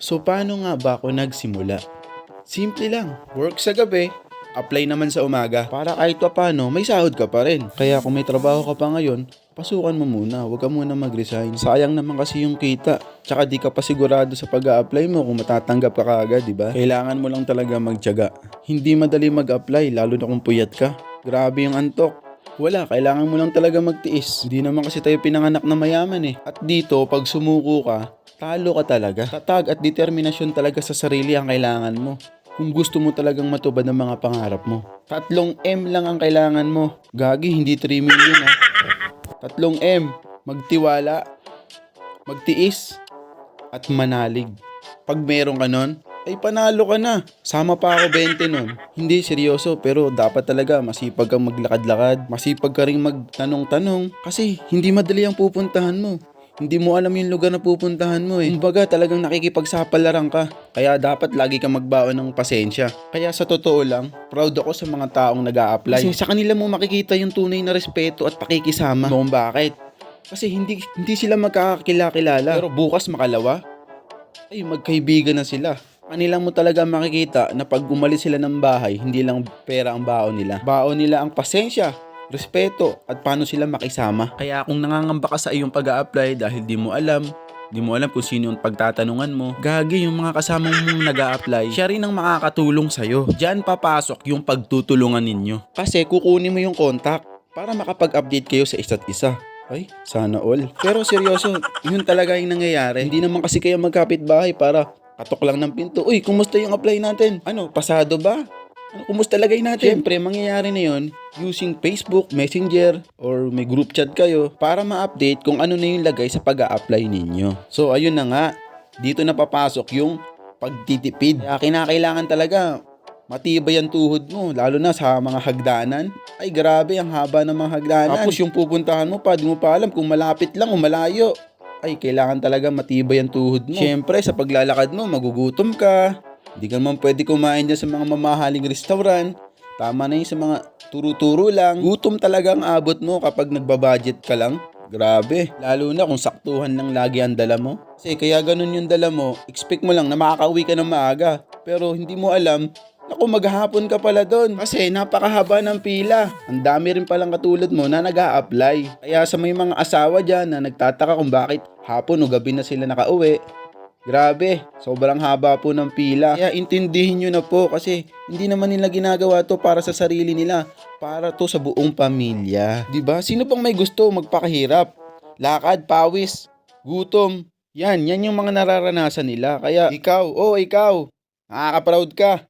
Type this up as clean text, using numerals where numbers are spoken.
So paano nga ba ako nagsimula? Simple lang, work sa gabi, apply naman sa umaga para kahit pa paano may sahod ka pa rin. Kaya kung may trabaho ka pa ngayon, pasukan mo muna, huwag ka muna mag-resign. Sayang naman kasi yung kita. Tsaka di ka pa sigurado sa pag-a-apply mo kung matatanggap ka kaagad, di ba? Kailangan mo lang talaga magtiyaga. Hindi madali mag-apply lalo na kung puyat ka. Grabe yung antok. Wala, kailangan mo lang talaga magtiis. Hindi naman kasi tayo pinanganak na mayaman eh. At dito, pag sumuko ka, talo ka talaga. Tatag at determinasyon talaga sa sarili ang kailangan mo. Kung gusto mo talagang matupad ang mga pangarap mo. 3 M lang ang kailangan mo. Gagi, hindi 3 million ha. 3 M. Magtiwala, magtiis, at manalig. Pag meron ka nun, ay panalo ka na. Sama pa ako 20 nun. Hindi, seryoso, pero dapat talaga masipag kang maglakad-lakad. Masipag ka rin magtanong-tanong. Kasi hindi madali ang pupuntahan mo. Hindi mo alam yung lugar na pupuntahan mo eh. Kumbaga talagang nakikipagsapalaran ka. Kaya dapat lagi kang magbaon ng pasensya. Kaya sa totoo lang, proud ako sa mga taong nag-a-apply. Kasi sa kanila mo makikita yung tunay na respeto at pakikisama. Kung bakit? Kasi hindi sila magkakakilala. Pero bukas makalawa, ay magkaibigan na sila. Kanila mo talaga makikita na pag umalis sila ng bahay, hindi lang pera ang baon nila. Baon nila ang pasensya, respeto, at paano sila makisama. Kaya kung nangangamba ka sa iyong pag-a-apply dahil di mo alam kung sino yung pagtatanungan mo, gagi yung mga kasamang mong nag-a-apply, siya rin ang makakatulong sa'yo. Diyan papasok yung pagtutulungan ninyo. Kasi kukunin mo yung contact para makapag-update kayo sa isa't isa. Ay, sana all. Pero seryoso, yun talaga yung nangyayari. Hindi naman kasi kayo magkapit-bahay para katok lang ng pinto. Uy, kumusta yung apply natin? Ano, pasado ba? Ano, kumusta lagay natin? Siyempre, mangyayari na yun using Facebook, Messenger, or may group chat kayo para ma-update kung ano na yung lagay sa pag-a-apply ninyo. So, ayun na nga. Dito na papasok yung pagtitipid. Kaya kinakailangan talaga matibay ang tuhod mo, lalo na sa mga hagdanan. Ay grabe, ang haba ng mga hagdanan. Tapos yung pupuntahan mo pa, di mo pa alam kung malapit lang o malayo. Ay, kailangan talaga matibay ang tuhod mo. Siyempre, sa paglalakad mo, magugutom ka. Hindi ka naman pwede kumain dyan sa mga mamahaling restaurant. Tama na yung sa mga turo-turo lang. Gutom talaga ang abot mo kapag nagbabudget ka lang. Grabe. Lalo na kung saktuhan lang lagi ang dala mo. Kasi kaya ganun yung dala mo, expect mo lang na makakauwi ka ng maaga. Pero hindi mo alam, naku, maghapon ka pala doon. Kasi napakahaba ng pila. Ang dami rin palang katulad mo na nag-a-apply. Kaya sa may mga asawa dyan na nagtataka kung bakit hapon o gabi na sila nakauwi, grabe, sobrang haba po ng pila. Kaya intindihin nyo na po kasi hindi naman nila ginagawa to para sa sarili nila. Para to sa buong pamilya. Diba? Sino bang may gusto magpakahirap? Lakad, pawis, gutom. Yan yung mga nararanasan nila. Kaya ikaw, nakaka-proud ka.